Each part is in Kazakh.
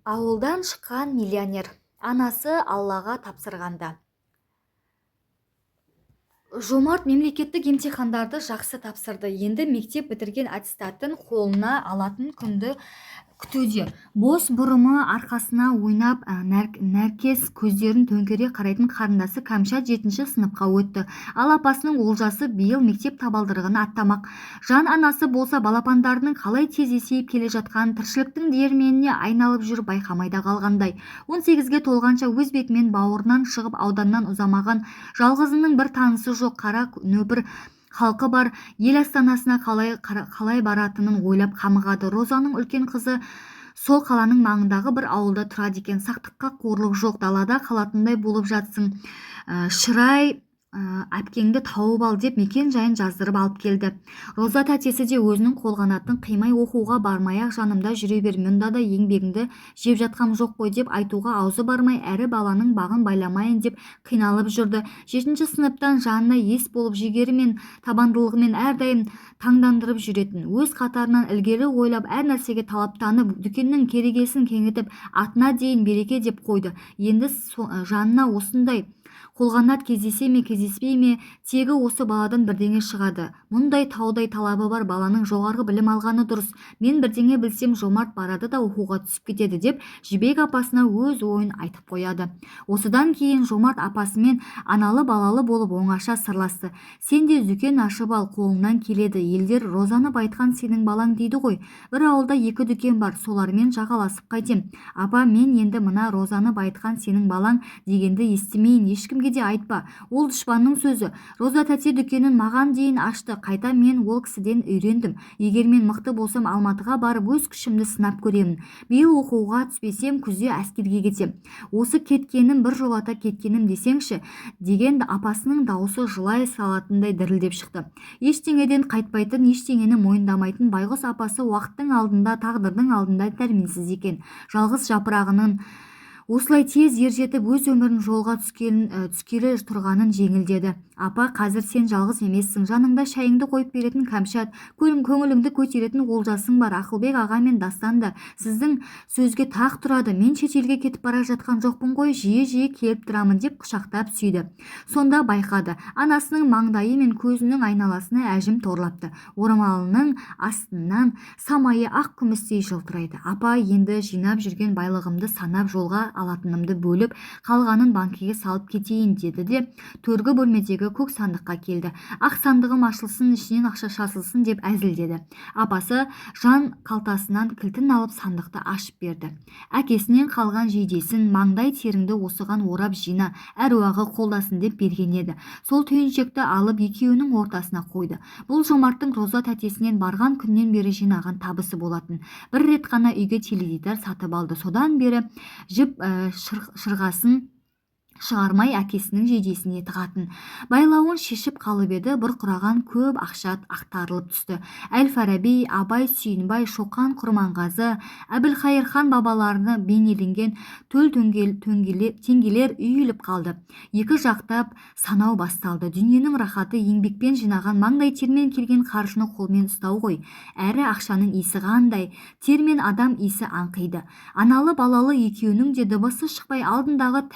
Ауылдан шыққан миллионер. Анасы Аллаға тапсырғанда. Жомарт мемлекеттік емтихандарды жақсы тапсырды. Енді мектеп бітірген аттестатын қолына алатын күнді күтуде. Бос бұрымы арқасына ойнап, нәркес көздерін төңкере қарайтын қарындасы Кәмшат 7-ші сыныпқа өтті. Ал апасының Олжасы биыл мектеп табалдырығын аттамақ. Жан анасы болса балапандарының қалай тез есейіп келе жатқанын тіршіліктің диірменіне айналып жүріп байқамайда қалғандай. 18-ге толғанша өз бетімен бауырынан шығып ауданнан ұзамаған жалғызының бір танысы жоқ қара нөпір халқы бар ел астанасына қалай баратынын ойлап қамығады. Розаның үлкен қызы сол қаланың маңындағы бір ауылда тұрады екен. Сақтыққа қорлық жоқ, далада қалатындай болып жатсың. Шырай әпкеңді тауып ал деп мекен жайын жаздырып алып келді. Роза тәтесі де өзінің қолғанатын қимай оқуға бармай-ақ жанымда жүре бер, мұнда да еңбегіңді жеп жатқам жоқ қой деп айтуға аузы бармай, әрі баланың бағын байламайын деп қиналып жүрді. 7-ші сыныптан жанына ес болып, жігері мен табандылығымен әрдайым таңдандырып жүретін, өз қатарынан ілгері ойлап, әр нәрсеге талаптанып, дүкеннің керегесін кеңітіп, атына дейін береке деп қойды. Енді жанына осындай қолғанат кездесе ме кездеспей ме, тегі осы баладан бірдеңе шығады. Мұндай таудай талабы бар баланың жоғарғы білім алғаны дұрыс. Мен бірдеңе білсем Жомарт барады да оқуға түсіп кетеді деп Жібек апасына өз ойын айтып қояды. Осыдан кейін Жомарт апасымен аналы балалы болып оңаша сырласты. Сен де дүкен ашып ал, қолыңнан келеді. Елдер Розаны байтқан сенің балаң дейді ғой. Бір ауылда 2 дүкен бар, солармен жағаласып қайтем. Апа, мен енді мына Розаны байтқан сенің балаң дегенді естімейін, ешкімге де айтпа. Ол дұшпанның сөзі. Роза тәте дүкенін маған дейін ашты. Қайта мен ол кісіден үйрендім. Егер мен мықты болсам Алматыға барып өз күшімді сынап көремін. Биыл оқуға түспесем күзде әскерге кетем. Осы кеткенім біржолата кеткенім десеңші, деген апасының дауысы жылай салатындай дірілдеп шықты. Ештеңеден қайтпайтын, ештеңені мойындамайтын байғұс апасы уақыттың алдында, тағдырдың алдында дәрменсіз екен. Жалғыз жапырағының осылай тез ержетіп өз өмірін жолға түскелі тұрғанын жеңілдеді. Апа, қазір сен жалғыз емессің. Жаныңда шайыңды қойып беретін Кәмшат, көңіліңді көтеретін Олжасың бар. Ақылбек аға мен Дастан да сіздің сөзге тақ тұрады. Мен шетелге кетіп бара жатқан жоқпын ғой, жиі-жиі келіп тұрамын деп құшақтап сүйді. Сонда байқады, анасының маңдайы мен көзінің айналасына әжім торлапты. Орамалының астынан самайы ақ күмістей жылтырайды. Апа, енді жинап жүрген байлығымды санап жолға алатынымды бөліп, қалғанын банкіге салып кетейін деді де төргі бөлмедегі көк сандыққа келді. Ақ сандығым ашылсын, ішінен ақша шашылсын деп әзілдеді. Апасы жан қалтасынан кілтін алып сандықты ашып берді. Әкесінен қалған жейдесін, маңдай теріңді осыған орап жина, әруағы қолдасын деп берген еді. Сол түйіншекті алып екеуінің ортасына қойды. Бұл Жомарттың Роза тәтесінен барған күннен бері жинаған табысы болатын. Бір рет қана үйге теледидар сатып алды. Содан бері жіп шырғасын шығармай әкесінің жейдесіне тығатын. Байлауын шешіп қалып еді, бұрқыраған көп ақша ақтарылып түсті. Әл-Фараби, Абай, Сүйінбай, Шоқан, Құрманғазы, Әбілқайыр хан бабаларына бейнеленген төл теңгелер үйіліп қалды. Екі жақтап санау басталды. Дүниенің рахаты еңбекпен жинаған, маңдай термен келген қаржыны қолмен ұстау ғой. Әрі ақшаның иісі қандай, термен адам иісі аңқиды. Аналы балалы екеуінің де дыбысы шықпай алдындағы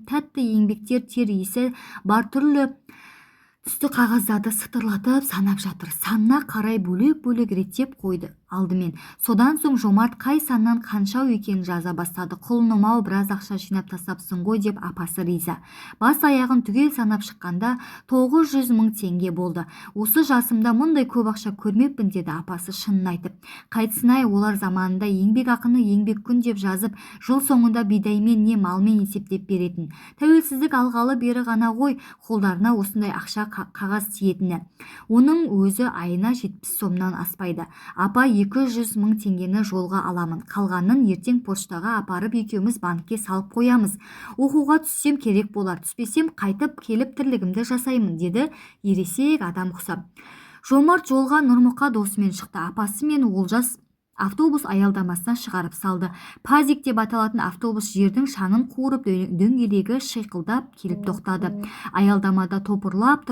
тәтті еңбектер тер иісі бар түрлі түсті қағаздарды сытырлатып санап жатыр. Санына қарай бөлек-бөлек реттеп қойды алдымен. Содан соң Жомарт қай саннан қаншау екенін жаза бастады. Құлыным-ау, біраз ақша жинап тастапсың ғой деп апасы риза. Бас аяғын түгел санап шыққанда 900 000 теңге болды. Осы жасымда мұндай көп ақша көрмеппін деді апасы шынын айтып. Қайтсын-ай, олар заманында еңбек ақыны еңбек күн деп жазып, жыл соңында бидаймен не малмен есептеп беретін. Тәуелсіздік алғалы бері ғана ғой қолдарына осындай ақша қағаз тиетіні. Оның өзі айына 70 сомнан аспайды. Апа, 200 000 теңгені жолға аламын. Қалғанын ертең поштаға апарып екеуміз банкке салып қоямыз. Оқуға түссем керек болар, түспесем қайтып келіп тірлігімді жасаймын деді ересек адам құсап. Жомарт жолға Нұрмұқа досымен шықты. Апасы мен Олжас автобус аялдамасына шығарып салды. Пазик деп аталатын автобус жердің шаңын қуырып дөңгелегі шиқылдап келіп тоқтады. Аялдамада топырлап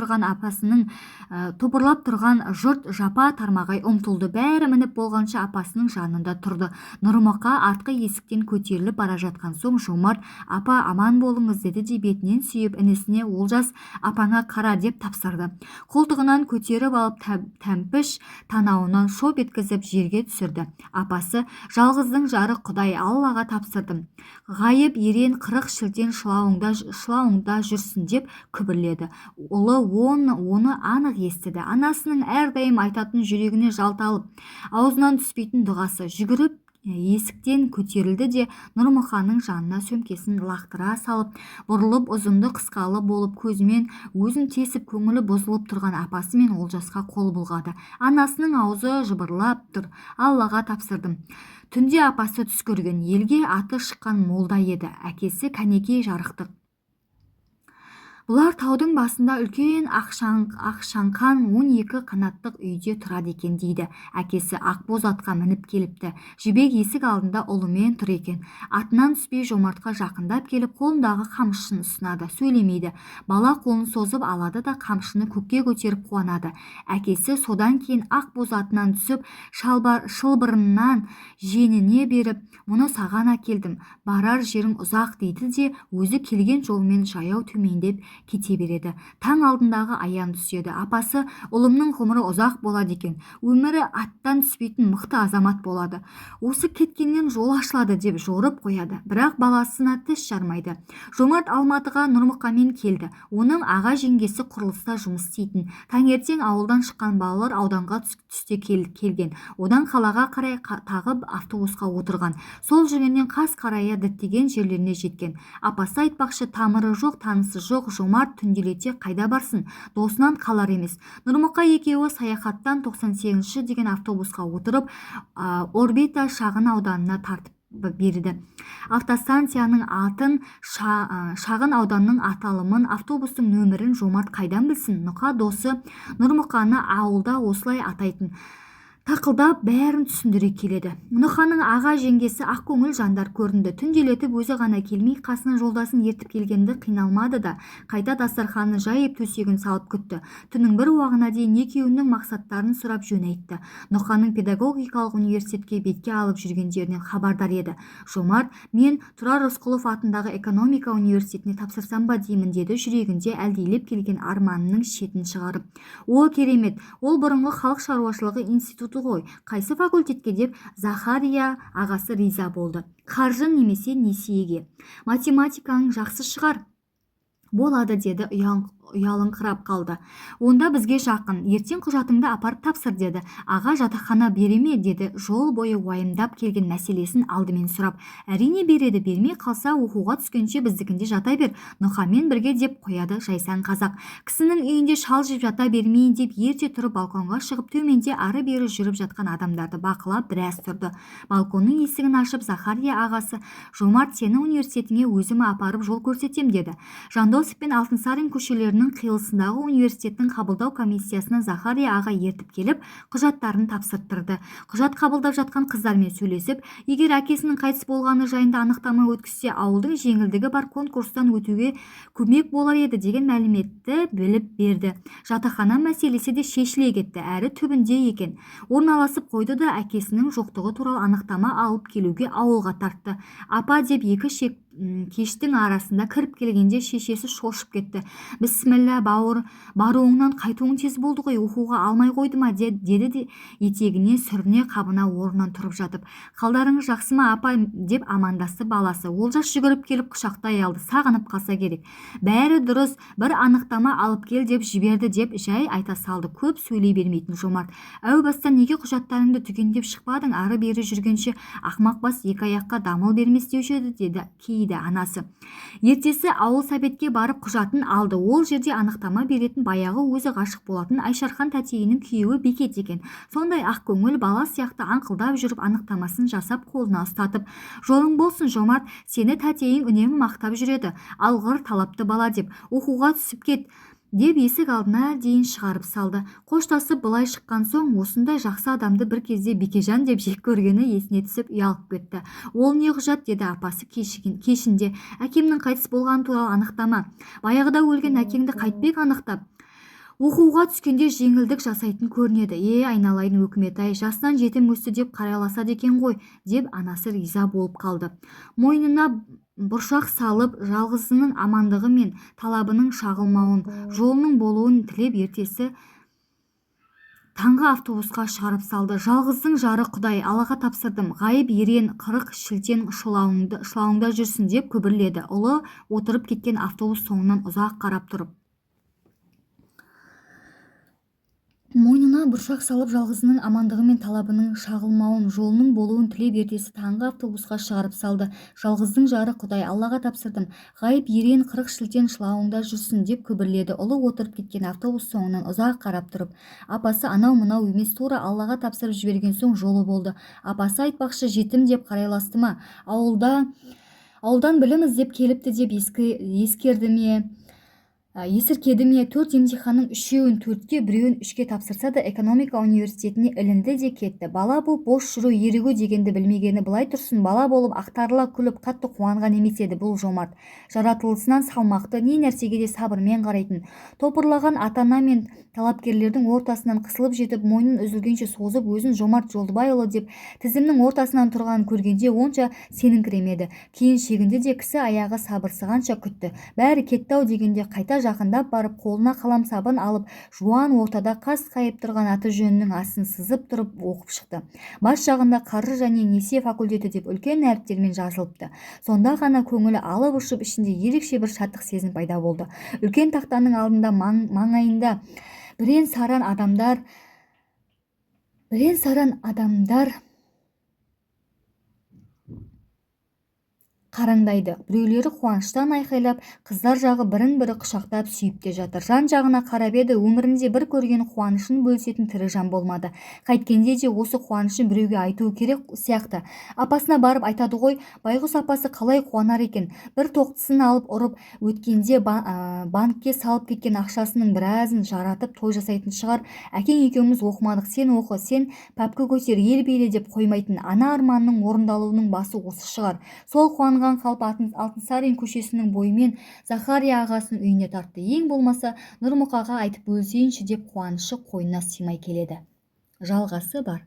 тұрған жұрт жапа тармағай ұмтылды. Бәрі мініп болғанша апасының жанында тұрды. Нұрмұқа артқы есіктен көтеріліп бара жатқан соң Жомарт: "Апа, аман болыңыз", деді де бетінен сүйіп інісіне: "Олжас апаңа қара", деп тапсырды. Қолтығынан көтеріп алып тәмпіш танауынан шоп еткізіп жерге түсірді. Апасы: "Жалғыздың жары Құдай, Аллаға тапсырдым. Ғайып ерен 40 шілтен шылауыңда жүрсін", деп күбірледі. Ұлы оны анық естіді. Анасының әрдайым айтатын, жүрегіне жалт алып, аузынан түспейтін дұғасы. Жүгіріп есіктен көтерілді де Нұрмұқаның жанына сөмкесін лақтыра салып, бұрылып ұзынды қысқалы болып көзімен өзін тесіп, көңілі бұзылып тұрған апасы мен Олжасқа қол бұлғады. Анасының аузы жыбырлап тұр: "Аллаға тапсырдым". Түнде апасы түс көрген. Елге аты шыққан молда еді. Әкесі кәнекей жарықтық. Бұлар таудың басында үлкен ақшаңқан 12 қанаттық үйде тұрады екен дейді. Әкесі ақбоз атқа мініп келіпті. Жібек есік алдында ұлымен тұр екен. Атынан түспей Жомартқа жақындап келіп, қолындағы қамшысын ұсынады. Сөйлемейді. Бала қолын созып алады да қамшыны көкке көтеріп қуанады. Әкесі содан кейін ақбоз атынан түсіп, шылбырынан женіне беріп: "Мұны саған әкелдім, барар жерің ұзақ", дейді де өзі келген жолмен жаяу төмендеп кете береді. Таң алдындағы аян түседі. Апасы: "Ұлымның ғұмыры ұзақ болады екен, өмірі аттан түспейтін мықты азамат болады. Осы кеткеннен жол ашылады", деп жорып қояды. Бірақ баласына тіс жармайды. Жомарт Алматыға Нұрмұқамен келді. Оның аға жеңгесі құрылыста жұмыс істейтін. Таңертең ауылдан шыққан балалар ауданға түсте келген. Одан қалаға қарай тағып автобусқа отырған. Сол жүргеннен қас қарая діттеген жерлеріне жеткен. Апасы айтпақшы, тамыры жоқ, танысы жоқ Жомарт түнделете қайда барсын, досынан қалар емес. Нұрмұқа екеуі саяхаттан 98 деген автобусқа отырып, Орбита шағын ауданына тартып берді. Автостанцияның атын, шағын ауданның аталымын, автобустың нөмірін Жомарт қайдан білсін? Нұқа досы Нұрмұқаны ауылда осылай атайтын. Тақылдап бәрін түсіндіре келеді. Нұқаның аға жеңгесі ақкөңіл жандар көрінді. Түнделетіп өзі ғана келмей, қасына жолдасын ертіп келгенді қиналмады да, қайта дастарханын жайып төсегін салып күтті. Түннің бір уағына дейін екеуінің мақсаттарын сұрап жөн айтты. Нұқаның педагогикалық университетке бетке алып жүргендерінен хабардар еді. Жомарт: "Мен Тұрар Рысқұлов атындағы экономика университетіне тапсырсам ба деймін", деді, жүрегінде әлдейлеп келген арманының шетін шығарып. "О, керемет, ол бұрынғы халық шаруашылығы институты ғой. Қайсы факультетке?" деп Захария ағасы риза болды. "Қаржы немесе несиеге. Математикаң жақсы шығар". "Болады", деді, ұялыңқырап қалды. "Онда бізге жақын. Ертең құжатыңды апарып тапсыр", деді. "Аға жатақхана бере ме?" деді, жол бойы уайымдап келген мәселесін алдымен сұрап. "Әрине береді, бермей қалса оқуға түскенше біздікінде жата бер, Нұқамен бірге", деп қояды жайсаң қазақ. Кісінің үйінде шал жеп жата бермейін деп ерте тұрып балконға шығып, төменде ары-бері жүріп жатқан адамдарды бақылап біраз тұрды. Балконның есігін ашып Захария ағасы: "Жомарт, сені университетіңе өзім апарып жол көрсетем", деді. Жандосов пен Алтынсарин көшелерінің қиылысындағы университеттің қабылдау комиссиясына Захария аға ертіп келіп, құжаттарын тапсырттырды. Құжат қабылдап жатқан қыздармен сөйлесіп, егер әкесінің қайтыс болғаны жайында анықтама өткізсе, ауылдың жеңілдігі бар конкурстан өтуге көмек болар еді деген мәліметті біліп берді. Жатақхана мәселесі де шешіле кетті, әрі түбінде екен. Орналасып қойды да әкесінің жоқтығы туралы анықтама алып келуге ауылға тартты. "Апа", деп екі кештің арасында кіріп келгенде шешесі шошып кетті. "Бісміллә, бауыр, баруыңнан қайтуың тез болды ғой, оқуға алмай қойды ма?" деді де етегіне сүріне қабына орнынан тұрып жатып. "Қалдарыңыз жақсы ма, апа?" деп амандасты баласы. Олжас жүгіріп келіп құшақтай алды. "Сағынып қалса керек". "Бәрі дұрыс, бір анықтама алып кел деп жіберді", деп жай айта салды. Көп сөйлей бермейтін Жомарт. "Әу бастан неге құжаттарыңды түгендеп шықпадың? Ары-бері жүргенше ақмақ бас екі аяққа дамыл бермес деуші еді", деді кейді анасы. Ертесі ауыл советке барып құжатын алды. Ол жерде анықтама беретін баяғы өзі ғашық болатын Айшархан тәтейінің күйеуі Бекет екен. Сондай ақкөңіл бала сияқты аңқылдап жүріп анықтамасын жасап қолына ұстатып: "Жолың болсын, Жомарт, сені тәтейің үнемі мақтап жүреді. Алғыр, талапты бала", деп. "Оқуға түсіп кет, деп есік алдына дейін шығарып салды. Қоштасып былай шыққан соң осындай жақсы адамды бір кезде Бекежан деп жек көргені есіне түсіп ұялып кетті. Ол не құжат, деді апасы кешінде. Әкемнің қайтыс болғаны туралы анықтама. Баяғыда өлген әкеңді қайтпек анықтап. Оқуға түскенде жеңілдік жасайтын көрінеді. Айналайын өкімет-ай, жасынан жетім өсті деп қарайласады екен ғой, деп анасы риза болып қалды. Мойнына бұршақ салып, жалғызының амандығы мен талабының шағылмауын, жолының болуын тілеп ертесі таңғы автобусқа шығарып салды. Жалғыздың жары Құдай, Аллаға тапсырдым, ғайып ерен, қырық шілтен шылауыңда жүрсін, деп күбірледі. Ұлы отырып кеткен автобус соңынан ұзақ қарап тұрып. Мойнына бұршақ салып, жалғызының амандығы мен талабының шағылмауын, жолының болуын тілеп ертесі таңғы автобусқа шығарып салды. Жалғыздың жары Құдай, Аллаға тапсырдым, ғайып ерен, қырық шілтен шылауыңда жүрсін, деп күбірледі. Ұлы отырып кеткен автобус соңынан ұзақ қарап тұрып. Апасы анау-мынау емес, тура Аллаға тапсырып жіберген соң жолы болды. Апасы айтпақшы, жетім деп қарайласты ма? Ауылдан білім іздеп келіпті деп ескерді ме? Есіркеді ме? 4 емтиханның 3-еуін 4-ке, 1-еуін 3-ке тапсырса да экономика университетіне ілінді де кетті. Бала бұл бос жүру, ерігу дегенді білмегені. Былай тұрсын, бала болып ақтарыла күліп қатты қуанған емес еді бұл жомарт. Жаратылысынан салмақты, не нәрсеге де сабырмен қарайтын. Топырлаған ата-ана мен талапкерлердің ортасынан қысылып жетіп, мойнын үзілгенше созып, өзін Жомарт Жолдыбайұлы деп тізімнің ортасынан тұрғанын көргенде онша сеніңкіремеді. Кейін шегінде де кісі аяғы сабырсығанша күтті. Бәрі кетті-ау дегенде қайта жақындап барып, қолына қалам сабын алып, жуан ортада қас қайып тұрған аты жөнінің астын сызып тұрып оқып шықты. Бас жағында қаржы және несие факультеті деп үлкен әріптермен жазылыпты. Сонда ғана көңілі алып ұшып, ішінде ерекше бір шаттық сезім пайда болды. Үлкен тақтаның алдында маңайында бірен-саран адамдар қараңдайды. Біреулері қуаныштан айқайлап, қыздар жағы бірін-бірі құшақтап сүйіп те жатыр. Жан-жағына қарап еді, өмірінде бір көрген қуанышын бөлісетін тірі жан болмады. Қайткенде де осы қуанышын біреуге айтуы керек сияқты. Апасына барып айтады ғой, байғұс апасы қалай қуанар екен. Бір тоқтысын алып ұрып өткенде банкке салып кеткен ақшасының біразын жаратып той жасайтын шығар. Әкең екеуміз оқымадық, сен оқы, сен пәпкі көтер, ел биле деп қоймайтын. Ана арманның орындалуының басы осы шығар. Сол қуанған қалып Алтынсарин көшесінің бойымен Захария ағасының үйіне тартты. Ең болмаса Нұрмұқаға айтып өлсейінші деп қуанышы қойнына сыймай келеді. Жалғасы бар.